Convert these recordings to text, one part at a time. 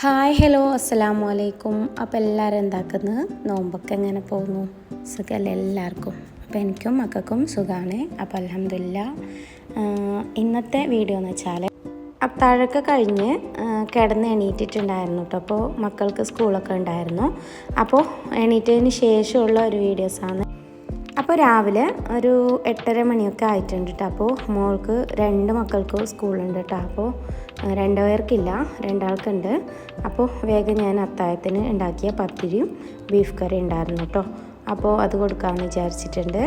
Hi hello അസ്സലാമു അലൈക്കും. അപ്പോൾ എല്ലാവരും എന്താക്കുന്നത്? നോമ്പൊക്കെ എങ്ങനെ പോകുന്നു? സുഖമല്ലേ എല്ലാവർക്കും? അപ്പോൾ എനിക്കും മക്കൾക്കും സുഖമാണ്. അപ്പോൾ അൽഹംദുലില്ലാ. ഇന്നത്തെ വീഡിയോ എന്ന് വെച്ചാൽ അത്താഴമൊക്കെ കഴിഞ്ഞ് കിടന്ന് എണീറ്റിട്ടുണ്ടായിരുന്നു കേട്ടോ. അപ്പോൾ മക്കൾക്ക് സ്കൂളൊക്കെ ഉണ്ടായിരുന്നു. അപ്പോൾ എണീറ്റതിന് ശേഷമുള്ള ഒരു വീഡിയോസാണ്. അപ്പോൾ രാവിലെ ഒരു 8:30 മണിയൊക്കെ ആയിട്ടുണ്ട് കേട്ടോ. അപ്പോൾ മോൾക്ക് 2 മക്കൾക്ക് സ്കൂളുണ്ട് കേട്ടോ. അപ്പോൾ 2 പേർക്കില്ല, 2 ആൾക്കുണ്ട്. അപ്പോൾ വേഗം ഞാൻ അത്താഴത്തിന് ഉണ്ടാക്കിയ പത്തിരിയും ബീഫ് കറി ഉണ്ടായിരുന്നു കേട്ടോ. അപ്പോൾ അത് കൊടുക്കാമെന്ന് വിചാരിച്ചിട്ടുണ്ട്.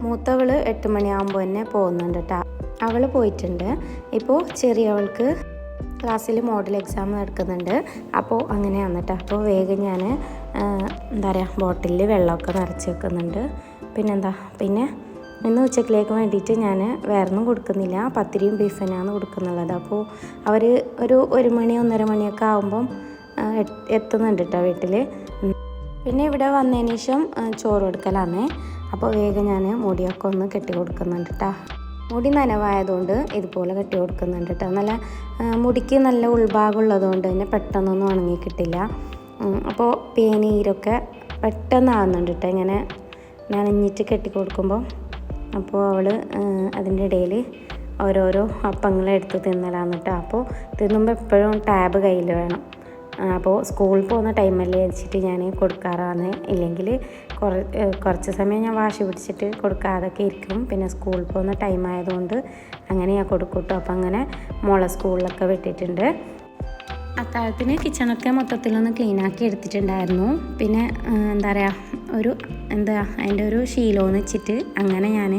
മൂത്തവൾ 8 മണിയാകുമ്പോൾ തന്നെ പോകുന്നുണ്ട് കേട്ടോ. അവൾ പോയിട്ടുണ്ട്. ഇപ്പോൾ ചെറിയവൾക്ക് ക്ലാസ്സിൽ മോഡൽ എക്സാം നടക്കുന്നുണ്ട്. അപ്പോൾ അങ്ങനെയാണ് കേട്ടോ. അപ്പോൾ വേഗം ഞാൻ എന്താ പറയുക, ബോട്ടിലിൽ വെള്ളമൊക്കെ നിറച്ച് വെക്കുന്നുണ്ട്. പിന്നെ ഇന്ന് ഉച്ചക്കിലേക്ക് വേണ്ടിയിട്ട് ഞാൻ വേറൊന്നും കൊടുക്കുന്നില്ല, പത്തിരിയും ബീഫിനാണ് കൊടുക്കുന്നുള്ളത്. അപ്പോൾ അവർ ഒരു 1 മണി 1:30 മണിയൊക്കെ ആകുമ്പം എത്തുന്നുണ്ട് കേട്ടോ വീട്ടിൽ. പിന്നെ ഇവിടെ വന്നതിന് ശേഷം ചോറ് കൊടുക്കലാന്നേ. അപ്പോൾ വേഗം ഞാൻ മുടിയൊക്കെ ഒന്ന് കെട്ടി കൊടുക്കുന്നുണ്ട് കേട്ടോ. മുടി നനവായതുകൊണ്ട് ഇതുപോലെ കെട്ടി കൊടുക്കുന്നുണ്ട് കേട്ടോ. നല്ല മുടിക്ക് നല്ല ഉൾഭാഗം ഉള്ളതുകൊണ്ട് തന്നെ പെട്ടെന്നൊന്നും ഉണങ്ങി കിട്ടില്ല. അപ്പോൾ പേനീരൊക്കെ പെട്ടെന്നാകുന്നുണ്ട് കേട്ടോ ഇങ്ങനെ നനഞ്ഞിട്ട് കെട്ടി കൊടുക്കുമ്പോൾ. അപ്പോൾ അവൾ അതിൻ്റെ ഇടയിൽ ഓരോരോ അപ്പങ്ങളെടുത്ത് തിന്നലാന്ന് കേട്ടോ. അപ്പോൾ തിന്നുമ്പോൾ എപ്പോഴും ടാബ് കയ്യിൽ വേണം. അപ്പോൾ സ്കൂളിൽ പോകുന്ന ടൈമല്ലേ വെച്ചിട്ട് ഞാൻ കൊടുക്കാറാണ്. ഇല്ലെങ്കിൽ കുറച്ച് സമയം ഞാൻ വാശി പിടിച്ചിട്ട് കൊടുക്കാതൊക്കെ ഇരിക്കും. പിന്നെ സ്കൂളിൽ പോകുന്ന ടൈം ആയതുകൊണ്ട് അങ്ങനെ ഞാൻ കൊടുക്കും കേട്ടോ. അപ്പോൾ അങ്ങനെ മോളെ സ്കൂളിലൊക്കെ വിട്ടിട്ടുണ്ട്. അത്താഴത്തിന് കിച്ചണൊക്കെ മൊത്തത്തിലൊന്ന് ക്ലീനാക്കി എടുത്തിട്ടുണ്ടായിരുന്നു. പിന്നെ അതിൻ്റെ ഒരു ശീലമെന്ന് വെച്ചിട്ട് അങ്ങനെ ഞാൻ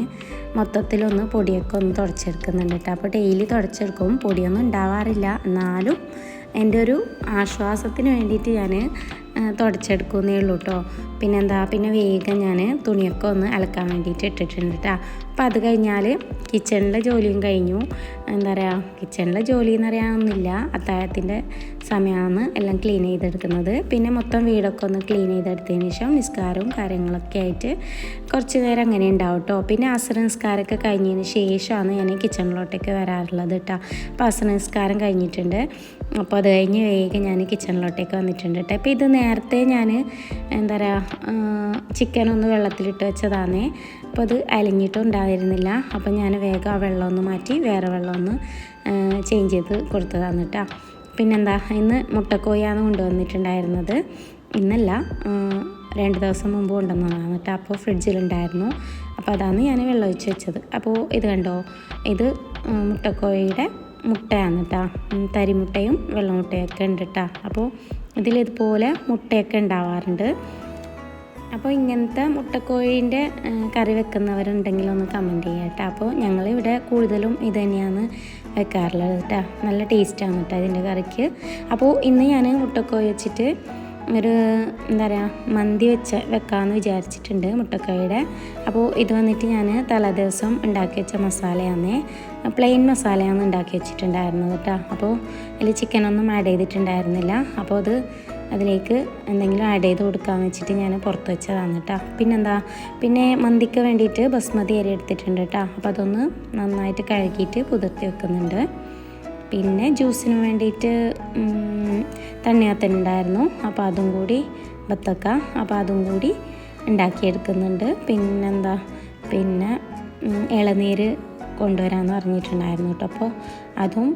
മൊത്തത്തിലൊന്ന് പൊടിയൊക്കെ ഒന്ന് തുടച്ചെടുക്കുന്നുണ്ട് കേട്ടോ. അപ്പോൾ ഡെയിലി തുടച്ചെടുക്കും, പൊടിയൊന്നും ഉണ്ടാവാറില്ല. എന്നാലും എൻ്റെ ഒരു ആശ്വാസത്തിന് വേണ്ടിയിട്ട് ഞാൻ തുടച്ചെടുക്കുന്നേ ഉള്ളൂ കേട്ടോ. പിന്നെ വേഗം ഞാൻ തുണിയൊക്കെ ഒന്ന് അലക്കാൻ വേണ്ടിയിട്ട് ഇട്ടിട്ടുണ്ട് കേട്ടോ. അപ്പോൾ അത് കഴിഞ്ഞാൽ കിച്ചണിലെ ജോലിയും കഴിഞ്ഞു. കിച്ചണിലെ ജോലി എന്ന് പറയാനൊന്നുമില്ല, അത്താഴത്തിൻ്റെ സമയമാണ് എല്ലാം ക്ലീൻ ചെയ്തെടുക്കുന്നത്. പിന്നെ മൊത്തം വീടൊക്കെ ഒന്ന് ക്ലീൻ ചെയ്തെടുത്തതിന് ശേഷം നിസ്കാരവും കാര്യങ്ങളൊക്കെ ആയിട്ട് കുറച്ച് നേരം അങ്ങനെ ഉണ്ടാവും കേട്ടോ. പിന്നെ അസർ നിസ്കാരമൊക്കെ കഴിഞ്ഞതിന് ശേഷമാണ് ഞാൻ കിച്ചണിലോട്ടേക്ക് വരാറുള്ളത് കേട്ടോ. അപ്പോൾ അസർ നിസ്കാരം കഴിഞ്ഞിട്ടുണ്ട്. അപ്പോൾ അത് കഴിഞ്ഞ് വേഗം ഞാൻ കിച്ചണിലോട്ടേക്ക് വന്നിട്ടുണ്ട് കേട്ടോ. അപ്പോൾ ഇത് നേരത്തെ ഞാൻ ചിക്കനൊന്ന് വെള്ളത്തിലിട്ട് വെച്ചതാണേ. അപ്പോൾ അത് അലിഞ്ഞിട്ടുണ്ടായിരുന്നില്ല. അപ്പോൾ ഞാൻ വേഗം ആ വെള്ളമൊന്ന് മാറ്റി വേറെ വെള്ളമൊന്ന് ചേഞ്ച് ചെയ്ത് കൊടുത്തതാണ് കേട്ടോ. ഇന്ന് മുട്ടക്കോയാണ് കൊണ്ടുവന്നിട്ടുണ്ടായിരുന്നത്. ഇന്നല്ല, 2 ദിവസം മുമ്പ് കൊണ്ടുവന്നതാണ് കേട്ടോ. അപ്പോൾ ഫ്രിഡ്ജിലുണ്ടായിരുന്നു. അപ്പോൾ അതാണ് ഞാൻ വെള്ളം ഒഴിച്ച് വെച്ചത്. അപ്പോൾ ഇത് കണ്ടോ, ഇത് മുട്ടക്കോഴിയുടെ മുട്ടയാണ് കേട്ടോ. തരിമുട്ടയും വെള്ളമുട്ടയൊക്കെ ഉണ്ട് കേട്ടോ. അപ്പോൾ ഇതിലിതുപോലെ മുട്ടയൊക്കെ ഉണ്ടാവാറുണ്ട്. അപ്പോൾ ഇങ്ങനത്തെ മുട്ടക്കോഴീൻ്റെ കറി വെക്കുന്നവരുണ്ടെങ്കിൽ ഒന്ന് കമൻറ്റ് ചെയ്യാം കേട്ടോ. അപ്പോൾ ഞങ്ങളിവിടെ കൂടുതലും ഇത് തന്നെയാണ് വെക്കാറുള്ളത് കേട്ടോ. നല്ല ടേസ്റ്റാണ് കേട്ടോ ഇതിൻ്റെ കറിക്ക്. അപ്പോൾ ഇന്ന് ഞാൻ മുട്ടക്കോഴി വെച്ചിട്ട് ഒരു മന്തി വെക്കാമെന്ന് വിചാരിച്ചിട്ടുണ്ട് മുട്ടക്കോഴിയുടെ. അപ്പോൾ ഇത് വന്നിട്ട് ഞാൻ തലേദിവസം ഉണ്ടാക്കി വെച്ച മസാലയാണ്, പ്ലെയിൻ മസാലയാണ് ഉണ്ടാക്കി വെച്ചിട്ടുണ്ടായിരുന്നത് കേട്ടോ. അപ്പോൾ അതിൽ ചിക്കനൊന്നും ആഡ് ചെയ്തിട്ടുണ്ടായിരുന്നില്ല. അപ്പോൾ അതിലേക്ക് എന്തെങ്കിലും ആഡ് ചെയ്ത് കൊടുക്കാമെന്ന് വെച്ചിട്ട് ഞാൻ പുറത്ത് വെച്ചതാണ് കേട്ടോ. പിന്നെ മന്തിക്ക് വേണ്ടിയിട്ട് ബസ്മതി അരി എടുത്തിട്ടുണ്ട് കേട്ടോ. അപ്പോൾ അതൊന്ന് നന്നായിട്ട് കഴുകിയിട്ട് കുതിർത്തി വെക്കുന്നുണ്ട്. പിന്നെ ജ്യൂസിന് വേണ്ടിയിട്ട് തണ്ണിമത്തനുണ്ടായിരുന്നു. അപ്പോൾ അതും കൂടി ബത്തക്ക, അപ്പോൾ അതും കൂടി ഉണ്ടാക്കിയെടുക്കുന്നുണ്ട്. പിന്നെ ഇളനീര് കൊണ്ടുവരാമെന്ന് പറഞ്ഞിട്ടുണ്ടായിരുന്നു കേട്ടോ. അപ്പോൾ അതും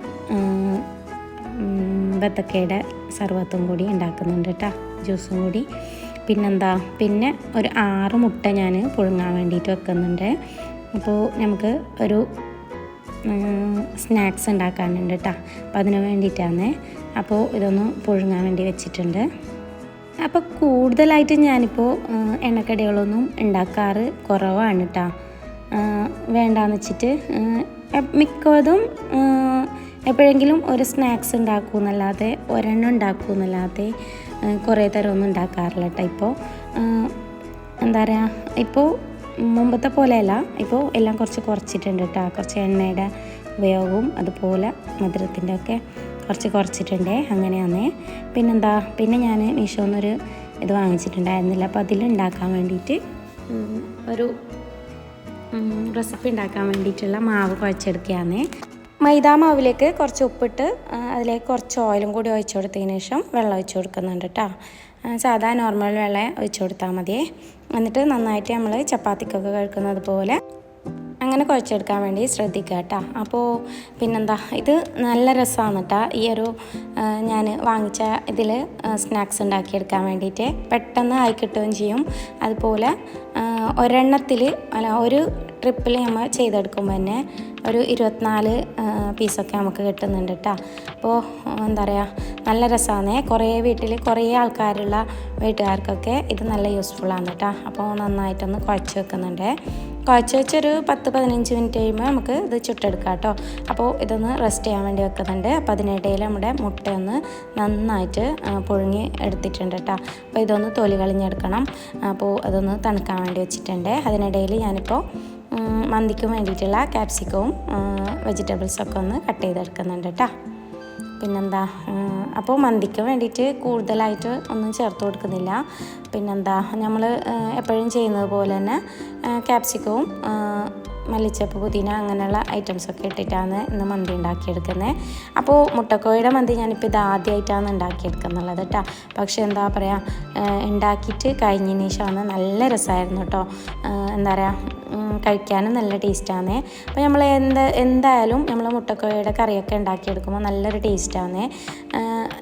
ബത്തക്കയുടെ സർവത്തും കൂടി ഉണ്ടാക്കുന്നുണ്ട് കേട്ടോ, ജ്യൂസും കൂടി. പിന്നെ ഒരു 6 മുട്ട ഞാൻ പുഴുങ്ങാൻ വേണ്ടിയിട്ട് വെക്കുന്നുണ്ട്. അപ്പോൾ നമുക്ക് ഒരു സ്നാക്സ് ഉണ്ടാക്കാനുണ്ട് കേട്ടോ. അപ്പോൾ അതിന് വേണ്ടിയിട്ടാണ്. അപ്പോൾ ഇതൊന്ന് പുഴുങ്ങാൻ വേണ്ടി വെച്ചിട്ടുണ്ട്. അപ്പോൾ കൂടുതലായിട്ട് ഞാനിപ്പോൾ എണ്ണക്കടികളൊന്നും ഉണ്ടാക്കാറ് കുറവാണ് കേട്ടോ. വേണ്ടാന്ന് വെച്ചിട്ട് മിക്കതും എപ്പോഴെങ്കിലും ഒരു സ്നാക്സ് ഉണ്ടാക്കുമെന്നല്ലാതെ ഒരെണ്ണം ഉണ്ടാക്കുമെന്നല്ലാതെ കുറേ തരമൊന്നും ഉണ്ടാക്കാറില്ല കേട്ടോ. ഇപ്പോൾ മുമ്പത്തെ പോലെയല്ല, ഇപ്പോൾ എല്ലാം കുറച്ചിട്ടുണ്ട് കേട്ടോ. കുറച്ച് എണ്ണയുടെ ഉപയോഗവും അതുപോലെ മധുരത്തിൻ്റെ ഒക്കെ കുറച്ചിട്ടുണ്ട്. അങ്ങനെയാണേ. പിന്നെ ഞാൻ മീഷോന്നൊരു ഇത് വാങ്ങിച്ചിട്ടുണ്ടായിരുന്നില്ല. അപ്പോൾ അതിലുണ്ടാക്കാൻ വേണ്ടിയിട്ട് ഒരു റെസിപ്പി ഉണ്ടാക്കാൻ വേണ്ടിയിട്ടുള്ള മാവ് കുഴച്ചെടുക്കുകയാണേ. മൈദാ മാവിലേക്ക് കുറച്ച് ഉപ്പിട്ട് അതിലേക്ക് കുറച്ച് ഓയിലും കൂടി ഒഴിച്ചു കൊടുത്തതിന് ശേഷം വെള്ളം ഒഴിച്ചു കൊടുക്കുന്നുണ്ട് കേട്ടോ. സാധാ നോർമൽ വെള്ളം ഒഴിച്ചു കൊടുത്താൽ മതിയേ. എന്നിട്ട് നന്നായിട്ട് നമ്മൾ ചപ്പാത്തിക്കൊക്കെ കഴിക്കുന്നത് പോലെ അങ്ങനെ കുഴച്ചെടുക്കാൻ വേണ്ടി ശ്രദ്ധിക്കുക കേട്ടോ. അപ്പോൾ പിന്നെന്താ, ഇത് നല്ല രസമാണ് കേട്ടോ. ഈ ഒരു ഞാൻ വാങ്ങിച്ച ഇതിൽ സ്നാക്സ് ഉണ്ടാക്കിയെടുക്കാൻ വേണ്ടിയിട്ട് പെട്ടെന്ന് ആയി കിട്ടുകയും ചെയ്യും. അതുപോലെ ഒരെണ്ണത്തിൽ ഒരു ട്രിപ്പിൽ നമ്മൾ ചെയ്തെടുക്കുമ്പോൾ തന്നെ ഒരു 24 പീസൊക്കെ നമുക്ക് കിട്ടുന്നുണ്ട് കേട്ടോ. അപ്പോൾ എന്താ പറയുക, നല്ല രസമാണ്. കുറേ വീട്ടിൽ കുറേ ആൾക്കാരുള്ള വീട്ടുകാർക്കൊക്കെ ഇത് നല്ല യൂസ്ഫുള്ളാണ് കേട്ടോ. അപ്പോൾ നന്നായിട്ടൊന്ന് കുഴച്ച് വെക്കുന്നുണ്ട്. കുഴച്ച് വെച്ചൊരു 10-15 മിനിറ്റ് കഴിയുമ്പോൾ നമുക്ക് ഇത് ചുട്ടെടുക്കാം കേട്ടോ. അപ്പോൾ ഇതൊന്ന് റെസ്റ്റ് ചെയ്യാൻ വേണ്ടി വെക്കുന്നുണ്ട്. അപ്പോൾ അതിനിടയിൽ നമ്മുടെ മുട്ടയൊന്ന് നന്നായിട്ട് പുഴുങ്ങി എടുത്തിട്ടുണ്ട് കേട്ടോ. അപ്പോൾ ഇതൊന്ന് തൊലി കളഞ്ഞെടുക്കണം. അപ്പോൾ അതൊന്ന് തണുക്കാൻ വേണ്ടി വെച്ചിട്ടുണ്ട്. അതിനിടയിൽ ഞാനിപ്പോൾ മന്തിക്ക് വേണ്ടിയിട്ടുള്ള ക്യാപ്സിക്കവും വെജിറ്റബിൾസൊക്കെ ഒന്ന് കട്ട് ചെയ്തെടുക്കുന്നുണ്ട് കേട്ടോ. പിന്നെന്താ, അപ്പോൾ മന്തിക്ക് വേണ്ടിയിട്ട് കൂടുതലായിട്ട് ഒന്നും ചേർത്ത് കൊടുക്കുന്നില്ല. പിന്നെന്താ, നമ്മൾ എപ്പോഴും ചെയ്യുന്നത് പോലെ തന്നെ ക്യാപ്സിക്കവും മല്ലിച്ചപ്പ്, പുതിന അങ്ങനെയുള്ള ഐറ്റംസൊക്കെ ഇട്ടിട്ടാണ് ഇന്ന് മന്തി ഉണ്ടാക്കിയെടുക്കുന്നത്. അപ്പോൾ മുട്ടക്കോഴിയുടെ മന്തി ഞാനിപ്പോൾ ഇത് ആദ്യമായിട്ടാണ് ഉണ്ടാക്കിയെടുക്കുന്നുള്ളത് കേട്ടോ. പക്ഷേ എന്താ പറയുക, ഉണ്ടാക്കിയിട്ട് കഴിഞ്ഞതിന് ശേഷമാണ് നല്ല രസമായിരുന്നു കേട്ടോ. എന്താ പറയുക, കഴിക്കാനും നല്ല ടേസ്റ്റാണ്. അപ്പോൾ നമ്മൾ എന്തായാലും നമ്മൾ മുട്ടക്കോഴിയുടെ കറിയൊക്കെ ഉണ്ടാക്കിയെടുക്കുമ്പോൾ നല്ലൊരു ടേസ്റ്റാണ്.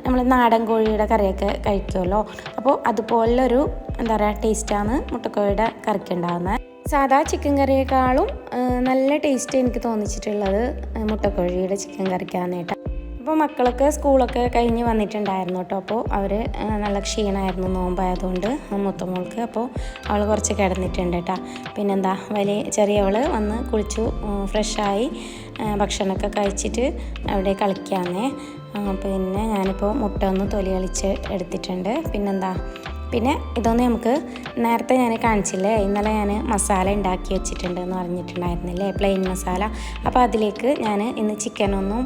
നമ്മൾ നാടൻ കോഴിയുടെ കറിയൊക്കെ കഴിക്കുമല്ലോ, അപ്പോൾ അതുപോലൊരു എന്താ പറയുക ടേസ്റ്റാണ് മുട്ടക്കോഴിയുടെ കറിക്ക് ഉണ്ടാകുന്നത്. സാധാ ചിക്കൻ കറിയേക്കാളും നല്ല ടേസ്റ്റ് എനിക്ക് തോന്നിച്ചിട്ടുള്ളത് മുട്ടക്കോഴിയുടെ ചിക്കൻ കറിക്കാണ് കേട്ടോ. അപ്പോൾ മക്കളൊക്കെ സ്കൂളൊക്കെ കഴിഞ്ഞ് വന്നിട്ടുണ്ടായിരുന്നു കേട്ടോ. അപ്പോൾ അവർ നല്ല ക്ഷീണമായിരുന്നു നോമ്പായതുകൊണ്ട് മൂത്തമോൾക്ക്. അപ്പോൾ അവൾ കുറച്ച് കിടന്നിട്ടുണ്ട് കേട്ടോ. പിന്നെന്താ, ചെറിയവൾ വന്ന് കുളിച്ചു ഫ്രഷായി ഭക്ഷണമൊക്കെ കഴിച്ചിട്ട് അവിടെ കളിക്കാന്നേ. പിന്നെ ഞാനിപ്പോൾ മുട്ട ഒന്ന് തൊലി കളിച്ച് എടുത്തിട്ടുണ്ട്. പിന്നെ ഇതൊന്ന് നമുക്ക് നേരത്തെ ഞാൻ കാണിച്ചില്ലേ, ഇന്നലെ ഞാൻ മസാല ഉണ്ടാക്കി വെച്ചിട്ടുണ്ട് എന്ന് പറഞ്ഞിട്ടുണ്ടായിരുന്നില്ലേ, പ്ലെയിൻ മസാല. അപ്പോൾ അതിലേക്ക് ഞാൻ ഇന്ന് ചിക്കനൊന്നും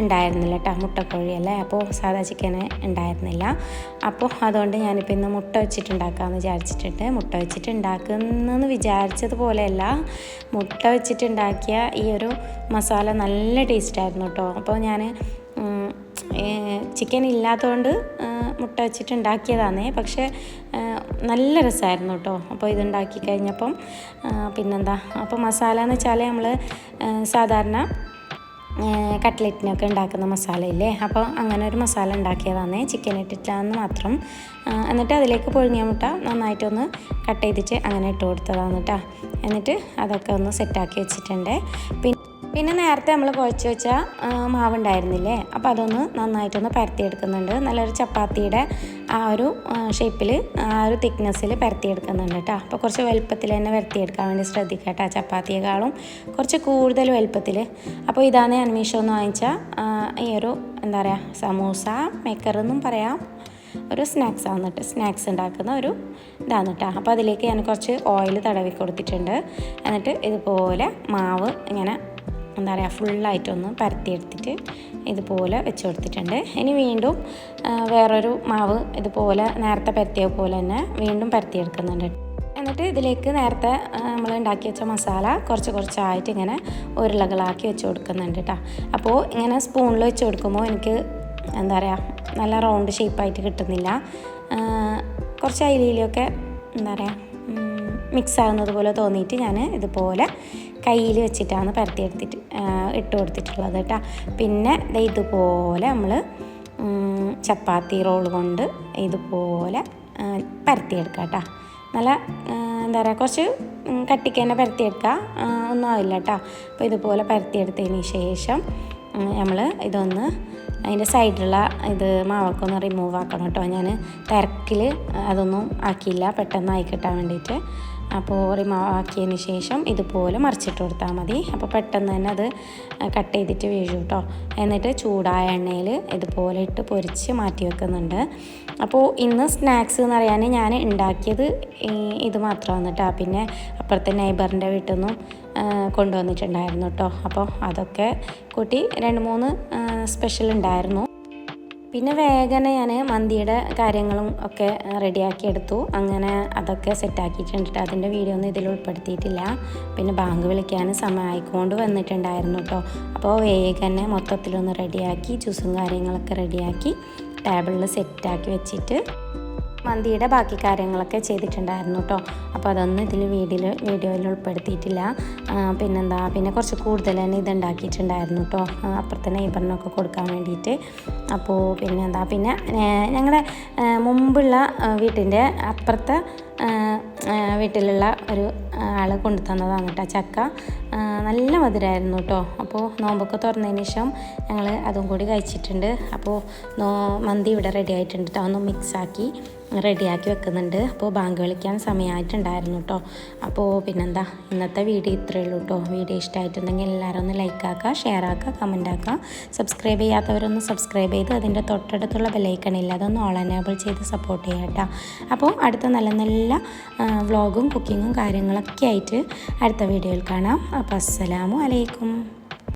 ഉണ്ടായിരുന്നില്ല കേട്ടോ, മുട്ടക്കോഴിയല്ലേ, അപ്പോൾ സാധാ ചിക്കന് ഉണ്ടായിരുന്നില്ല. അപ്പോൾ അതുകൊണ്ട് ഞാനിപ്പോൾ ഇന്ന് മുട്ട വെച്ചിട്ടുണ്ടാക്കാമെന്ന് വിചാരിച്ചിട്ടുണ്ട്. മുട്ട വെച്ചിട്ട് ഉണ്ടാക്കുന്നതെന്ന് വിചാരിച്ചതുപോലെയല്ല, മുട്ട വെച്ചിട്ടുണ്ടാക്കിയ ഈ ഒരു മസാല നല്ല ടേസ്റ്റായിരുന്നു കേട്ടോ. അപ്പോൾ ഞാൻ ചിക്കൻ ഇല്ലാത്തതുകൊണ്ട് മുട്ട വെച്ചിട്ട് ഉണ്ടാക്കിയതാണ്. പക്ഷേ നല്ല രസമായിരുന്നു കേട്ടോ. അപ്പോൾ ഇതുണ്ടാക്കി കഴിഞ്ഞപ്പം പിന്നെന്താ, അപ്പോൾ മസാല എന്ന് വെച്ചാൽ നമ്മൾ സാധാരണ കട്ട്ലറ്റിനൊക്കെ ഉണ്ടാക്കുന്ന മസാലയില്ലേ, അപ്പോൾ അങ്ങനെ ഒരു മസാല ഉണ്ടാക്കിയതാണ്, ചിക്കൻ ഇട്ടിട്ടാന്ന് മാത്രം. എന്നിട്ട് അതിലേക്ക് പുഴുങ്ങിയ മുട്ട നന്നായിട്ടൊന്ന് കട്ട് ചെയ്തിട്ട് അങ്ങനെ ഇട്ട് കൊടുത്തതാണ് കേട്ടോ. എന്നിട്ട് അതൊക്കെ ഒന്ന് സെറ്റാക്കി വെച്ചിട്ടുണ്ട്. പിന്നെ നേരത്തെ നമ്മൾ കുഴച്ച് വെച്ച മാവുണ്ടായിരുന്നില്ലേ, അപ്പോൾ അതൊന്ന് നന്നായിട്ടൊന്ന് പരത്തിയെടുക്കുന്നുണ്ട്. നല്ലൊരു ചപ്പാത്തിയുടെ ആ ഒരു ഷേപ്പിൽ, ആ ഒരു തിക്നെസ്സിൽ പരത്തിയെടുക്കുന്നുണ്ട് കേട്ടോ. അപ്പോൾ കുറച്ച് വലുപ്പത്തിൽ തന്നെ പരത്തിയെടുക്കാൻ വേണ്ടി ശ്രദ്ധിക്കുക കേട്ടോ, ചപ്പാത്തിയേക്കാളും കുറച്ച് കൂടുതൽ വലുപ്പത്തിൽ. അപ്പോൾ ഇതാണ് ഞാൻ മീഷോന്ന് വാങ്ങിച്ച ഈ ഒരു എന്താ പറയുക സമൂസ മേക്കറെന്നും പറയാം, ഒരു സ്നാക്സ് ആണെന്നിട്ട് സ്നാക്സ് ഉണ്ടാക്കുന്ന ഒരു ഇതാണ് കേട്ടോ. അപ്പോൾ അതിലേക്ക് ഞാൻ കുറച്ച് ഓയിൽ തടവി കൊടുത്തിട്ടുണ്ട്. എന്നിട്ട് ഇതുപോലെ മാവ് ഇങ്ങനെ എന്താ പറയുക ഫുള്ളായിട്ടൊന്ന് പരത്തിയെടുത്തിട്ട് ഇതുപോലെ വെച്ച് കൊടുത്തിട്ടുണ്ട്. ഇനി വീണ്ടും വേറൊരു മാവ് ഇതുപോലെ നേരത്തെ പരത്തിയ പോലെ തന്നെ വീണ്ടും പരത്തിയെടുക്കുന്നുണ്ട്. എന്നിട്ട് ഇതിലേക്ക് നേരത്തെ നമ്മൾ ഉണ്ടാക്കി വെച്ച മസാല കുറച്ചായിട്ട് ഇങ്ങനെ ഉരുളകളാക്കി വെച്ച് കൊടുക്കുന്നുണ്ട് കേട്ടോ. അപ്പോൾ ഇങ്ങനെ സ്പൂണിൽ വെച്ച് കൊടുക്കുമ്പോൾ എനിക്ക് എന്താ പറയുക നല്ല റൗണ്ട് ഷേപ്പായിട്ട് കിട്ടുന്നില്ല. കുറച്ച് അയിലൊക്കെ എന്താ പറയുക മിക്സ് ആകുന്നത് പോലെ തോന്നിയിട്ട് ഞാൻ ഇതുപോലെ കയ്യിൽ വെച്ചിട്ടാണ് പരത്തിയെടുത്തിട്ട് ഇട്ട് കൊടുത്തിട്ടുള്ളത് കേട്ടോ. പിന്നെ ഇതുപോലെ നമ്മൾ ചപ്പാത്തി റോൾ കൊണ്ട് ഇതുപോലെ പരത്തിയെടുക്കുക കേട്ടോ. നല്ല എന്താ പറയുക കുറച്ച് കട്ടിക്ക് തന്നെ പരത്തിയെടുക്കുക, ഒന്നും ആവില്ല കേട്ടോ. അപ്പോൾ ഇതുപോലെ പരത്തിയെടുത്തതിന് ശേഷം നമ്മൾ ഇതൊന്ന് അതിൻ്റെ സൈഡിലുള്ള മാവൊക്കെ ഒന്ന് റിമൂവ് ആക്കണം കേട്ടോ. ഞാൻ തിരക്കിൽ അതൊന്നും ആക്കിയില്ല, പെട്ടെന്ന് ആയി കിട്ടാൻ വേണ്ടിയിട്ട്. അപ്പോൾ റിമൂവ് ആക്കിയതിന് ശേഷം ഇതുപോലെ മറിച്ചിട്ട് കൊടുത്താൽ മതി. അപ്പോൾ പെട്ടെന്ന് തന്നെ അത് കട്ട് ചെയ്തിട്ട് വീഴും കേട്ടോ. എന്നിട്ട് ചൂടായ എണ്ണയിൽ ഇതുപോലെ ഇട്ട് പൊരിച്ച് മാറ്റി വെക്കുന്നുണ്ട്. അപ്പോൾ ഇന്ന് സ്നാക്സ് എന്ന് പറയാൻ ഞാൻ ഉണ്ടാക്കിയത് ഇത് മാത്രമാണ് കേട്ടോ. പിന്നെ അപ്പുറത്തെ നെയ്ബറിൻ്റെ വീട്ടിൽ നിന്നും കൊണ്ടുവന്നിട്ടുണ്ടായിരുന്നു കേട്ടോ. അപ്പോൾ അതൊക്കെ കൂട്ടി 2-3 സ്പെഷ്യൽ ഉണ്ടായിരുന്നു. പിന്നെ വേഗം ഞാൻ മന്തിയുടെ കാര്യങ്ങളും ഒക്കെ റെഡിയാക്കി എടുത്തു. അങ്ങനെ അതൊക്കെ സെറ്റാക്കിയിട്ടുണ്ട്. അതിൻ്റെ വീഡിയോ ഒന്നും ഇതിൽ ഉൾപ്പെടുത്തിയിട്ടില്ല. പിന്നെ ബാങ്ക് വിളിക്കാൻ സമയമായിക്കൊണ്ട് വന്നിട്ടുണ്ടായിരുന്നു കേട്ടോ. അപ്പോൾ വേഗം മൊത്തത്തിലൊന്ന് റെഡിയാക്കി ജ്യൂസും കാര്യങ്ങളൊക്കെ റെഡിയാക്കി ടേബിളിൽ സെറ്റാക്കി വെച്ചിട്ട് മന്തിയുടെ ബാക്കി കാര്യങ്ങളൊക്കെ ചെയ്തിട്ടുണ്ടായിരുന്നു കേട്ടോ. അപ്പോൾ അതൊന്നും ഇതിൽ വീഡിയോയിൽ ഉൾപ്പെടുത്തിയിട്ടില്ല. പിന്നെ കുറച്ച് കൂടുതൽ തന്നെ ഇതുണ്ടാക്കിയിട്ടുണ്ടായിരുന്നു കേട്ടോ, അപ്പുറത്തെ നെയ്ബറിനൊക്കെ കൊടുക്കാൻ വേണ്ടിയിട്ട്. അപ്പോൾ പിന്നെ ഞങ്ങളുടെ മുമ്പുള്ള വീട്ടിൻ്റെ അപ്പുറത്തെ വീട്ടിലുള്ള ഒരു ആൾ കൊണ്ടു തന്നതാണ് കേട്ടോ ചക്ക. നല്ല മധുരമായിരുന്നു കേട്ടോ. അപ്പോൾ നോമ്പൊക്കെ തുറന്നതിന് ശേഷം ഞങ്ങൾ അതും കൂടി കഴിച്ചിട്ടുണ്ട്. അപ്പോൾ മന്തി ഇവിടെ റെഡി ആയിട്ടുണ്ട് കേട്ടോ. ഒന്ന് മിക്സാക്കി റെഡിയാക്കി വെക്കുന്നുണ്ട്. അപ്പോൾ ബാങ്ക് വിളിക്കാൻ സമയമായിട്ടുണ്ടായിരുന്നു കേട്ടോ. അപ്പോൾ ഇന്നത്തെ വീഡിയോ ഇത്രയേ ഉള്ളൂ കേട്ടോ. വീഡിയോ ഇഷ്ടമായിട്ടുണ്ടെങ്കിൽ എല്ലാവരും ഒന്ന് ലൈക്ക് ആക്കുക, ഷെയർ ആക്കുക, കമൻറ്റ് ആക്കുക. സബ്സ്ക്രൈബ് ചെയ്യാത്തവരൊന്ന് സബ്സ്ക്രൈബ് ചെയ്ത് അതിൻ്റെ തൊട്ടടുത്തുള്ള ബെല്ലൈക്കണില്ല അതൊന്ന് ഓൾ എനേബിൾ ചെയ്ത് സപ്പോർട്ട് ചെയ്യാം കേട്ടോ. അപ്പോൾ അടുത്ത നല്ല നല്ല വ്ളോഗും കുക്കിങ്ങും കാര്യങ്ങളൊക്കെ ആയിട്ട് അടുത്ത വീഡിയോയിൽ കാണാം. അപ്പോൾ അസ്സലാമു അലൈക്കും.